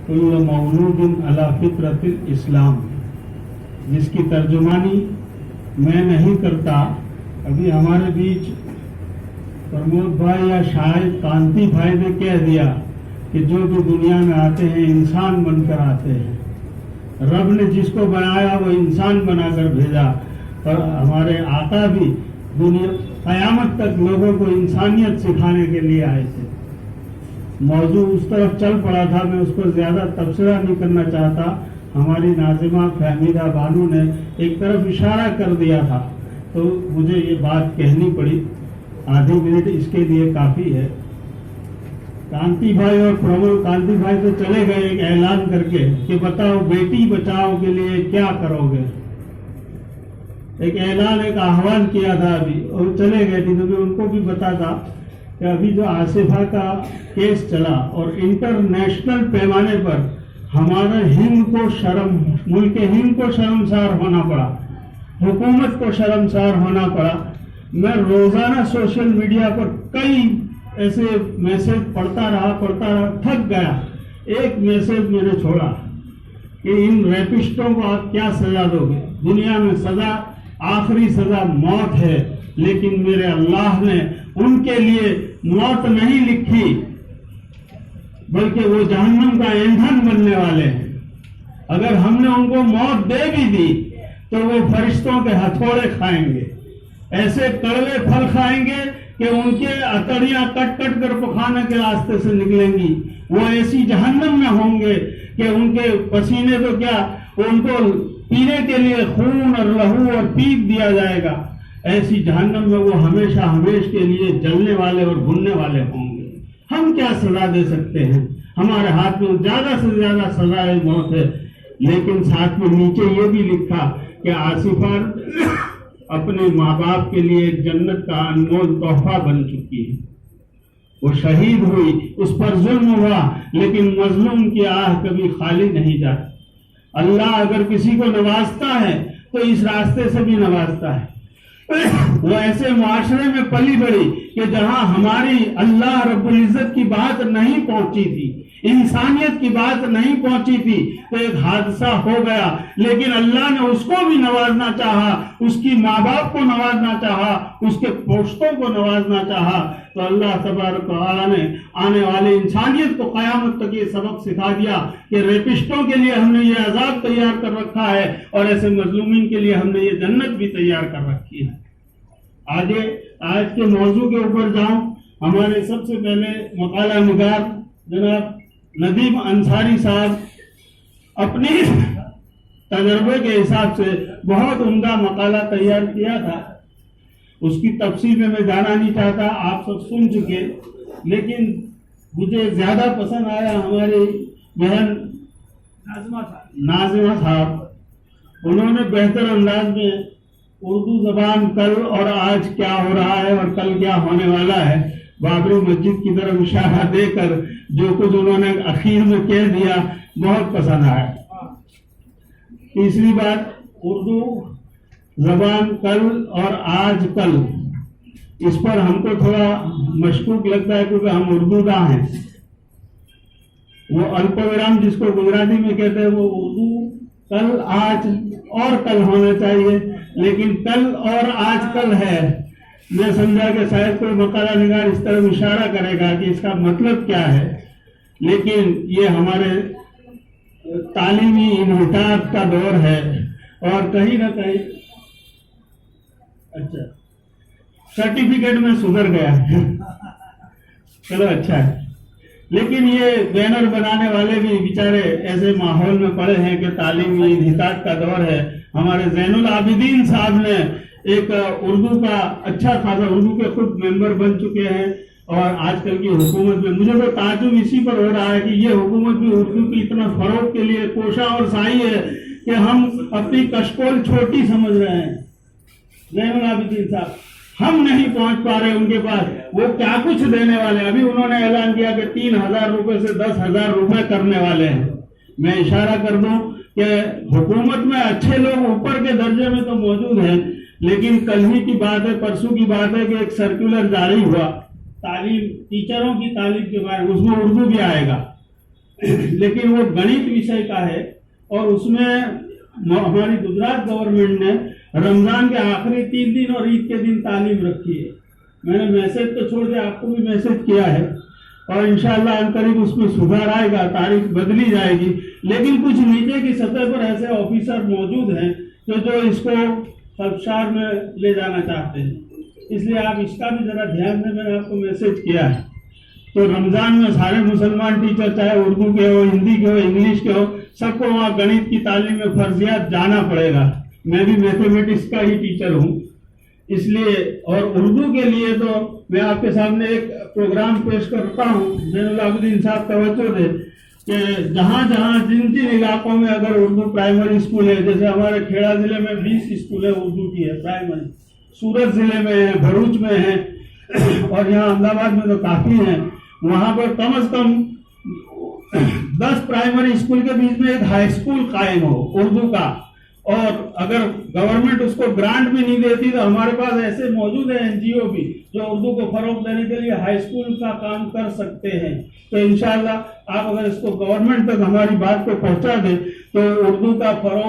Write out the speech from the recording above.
कुल्ल मौलूदिन अला फित्रतिल इस्लाम, जिसकी तर्जुमानी मैं नहीं करता। अभी हमारे बीच प्रमोद भाई या शायद कांति भाई ने कह दिया कि जो भी दुनिया में आते हैं इंसान बनकर आते हैं। रब ने जिसको बनाया वो इंसान बनाकर भेजा, और हमारे आका भी दुनिया क़यामत तक लोगों को इंसानियत सिखाने के लिए आए थे। मौजू उस तरफ चल पड़ा था, मैं उस पर ज़्यादा तबसरा नहीं करना चाहता। हमारी नाज़िमा फहमीदा बानू ने एक तरफ इशारा कर दिया था, तो मुझे ये बात कहनी पड़ी। आधे मिनट इसके लिए काफ़ी है। कांति भाई और प्रमोद, कांति भाई तो चले गए एक ऐलान करके कि बताओ बेटी बचाओ के लिए क्या करोगे। एक ऐलान, एक आह्वान किया था अभी, और चले गए थे। तो मैं उनको भी बताता कि अभी जो आसिफा का केस चला और इंटरनेशनल पैमाने पर हमारे हिंद को मुल्क हिंद को शर्मसार होना पड़ा, हुकूमत को शर्मसार होना पड़ा। मैं रोजाना सोशल मीडिया पर कई ऐसे मैसेज पढ़ता रहा, थक गया। एक मैसेज मैंने छोड़ा कि इन रैपिस्टों को आप क्या सजा दोगे। दुनिया में सजा, आखिरी सजा मौत है, लेकिन मेरे अल्लाह ने उनके लिए मौत नहीं लिखी, बल्कि वो जहन्नम का ईंधन बनने वाले हैं। अगर हमने उनको मौत दे भी दी तो वो फरिश्तों के हथौड़े खाएंगे, ऐसे कड़वे फल खाएंगे कि उनके अतड़ियां कट कट कर पखाने के रास्ते से निकलेंगी। वो ऐसी जहन्नम में होंगे कि उनके पसीने तो क्या, उनको पीने के लिए खून और लहू और पीक दिया जाएगा। ऐसी जहन्नम में वो हमेशा हमेश के लिए जलने वाले और भुनने वाले होंगे। हम क्या सजा दे सकते हैं? हमारे हाथ में ज्यादा से ज्यादा सजा मौत है। लेकिन साथ में नीचे ये भी लिखा कि आसिफा अपने माँ बाप के लिए जन्नत का अनमोल तोहफा बन चुकी है। वो शहीद हुई, उस पर जुल्म हुआ, लेकिन मजलूम की आह कभी खाली नहीं जाती। अल्लाह अगर किसी को नवाजता है तो इस रास्ते से भी नवाजता है। वो ऐसे मुआशरे में पली बड़ी कि जहां हमारी अल्लाह रब्बुल इज्जत की बात नहीं पहुंची थी, इंसानियत की बात नहीं पहुंची थी, तो एक हादसा हो गया। लेकिन अल्लाह ने उसको भी नवाजना चाहा, उसकी माँ बाप को नवाजना चाहा, उसके पोश्तों को नवाजना चाहा। तो अल्लाह तबारक व तआला ने आने वाले इंसानियत को क़यामत तक ये सबक सिखा दिया कि रेपिस्टों के लिए हमने ये अजाब तैयार कर रखा है, और ऐसे मजलूमीन के लिए हमने ये जन्नत भी तैयार कर रखी है। आगे आज के मौजू के ऊपर जाऊं। हमारे सबसे पहले मकाला निगार जनाब नदीम अंसारी साहब अपने तजर्बे के हिसाब से बहुत उम्दा मकाला तैयार किया था। उसकी तफसील में मैं जाना नहीं चाहता, आप सब सुन चुके। लेकिन मुझे ज्यादा पसंद आया हमारी बहन नाज़िमा साहब। उन्होंने बेहतर अंदाज में उर्दू जबान कल और आज क्या हो रहा है और कल क्या होने वाला है, बाबरी मस्जिद की तरफ इशारा देकर जो कुछ उन्होंने आखिर में कह दिया, बहुत पसंद आया। तीसरी बात, उर्दू जबान कल और आज कल, इस पर हमको थोड़ा मशकूक लगता है क्योंकि हम उर्दूदा हैं। वो अल्पविराम जिसको गुजराती में कहते हैं, वो उर्दू कल आज और कल होना चाहिए, लेकिन कल और आज कल है। मैं समझा कि शायद कोई मकाला निगार इस तरफ इशारा करेगा कि इसका मतलब क्या है, लेकिन ये हमारे तालीमी इन्हिताब का दौर है और कहीं ना कहीं अच्छा सर्टिफिकेट में सुधर गया चलो अच्छा है। लेकिन ये बैनर बनाने वाले भी बेचारे ऐसे माहौल में पड़े हैं कि तालीमी इन्हिताब का दौर है। हमारे ज़ैनुल आबिदीन साहब ने एक उर्दू का अच्छा खासा, उर्दू के खुद मेंबर बन चुके हैं, और आजकल की हुकूमत में मुझे तो ताजुब इसी पर हो रहा है कि ये हुकूमत भी उर्दू की इतना फरोग के लिए कोशा और साई है कि हम अपनी कशकोल छोटी समझ रहे हैं। ज़ैनुल आबिदीन साहब, हम नहीं पहुंच पा रहे उनके पास, वो क्या कुछ देने वाले। अभी उन्होंने ऐलान किया कि 3,000 रुपए से 10,000 रुपए करने वाले हैं। मैं इशारा कर दूं कि हुकूमत में अच्छे लोग ऊपर के दर्जे में तो मौजूद हैं, लेकिन कल ही की बात है, परसों की बात है कि एक सर्कुलर जारी हुआ तालीम, टीचरों की तालीम के बारे में, उसमें उर्दू भी आएगा। लेकिन वो गणित विषय का है और उसमें हमारी गुजरात गवर्नमेंट ने रमजान के आखिरी 3 दिन और ईद के दिन तालीम रखी है। मैंने मैसेज तो छोड़ दिया, आपको भी मैसेज किया है और इंशाअल्लाह अनकरीब उसमें सुधार आएगा, तारीख बदली जाएगी। लेकिन कुछ नीचे की सतह पर ऐसे ऑफिसर मौजूद हैं जो इसको खबशार में ले जाना चाहते हैं, इसलिए आप इसका भी जरा ध्यान दें। मैंने आपको मैसेज किया है। तो रमजान में सारे मुसलमान टीचर, चाहे उर्दू के हो, हिंदी के हो, इंग्लिश के हो, सबको वहाँ गणित की तालीम में फर्जियात जाना पड़ेगा। मैं भी मैथमेटिक्स का ही टीचर हूँ, इसलिए। और उर्दू के लिए तो मैं आपके सामने एक प्रोग्राम पेश करता हूँ, जैनुलाब्दीन साहब तवज्जो दे कि जहाँ जहाँ जिन जिन इलाकों में अगर उर्दू प्राइमरी स्कूल है, जैसे हमारे खेड़ा जिले में 20 स्कूलें उर्दू की है प्राइमरी, सूरत जिले में है, भरूच में है और यहाँ अहमदाबाद में तो काफी है। वहाँ पर कम से कम 10 प्राइमरी स्कूल के बीच में एक हाई स्कूल कायम हो उर्दू का। और अगर गवर्नमेंट उसको ग्रांट भी नहीं देती तो हमारे पास ऐसे मौजूद है एनजीओ भी जो उर्दू को फरोग देने के लिए हाई स्कूल का काम कर सकते हैं। तो इंशाअल्लाह आप अगर इसको गवर्नमेंट तक हमारी बात को पहुंचा दें तो उर्दू का फरोग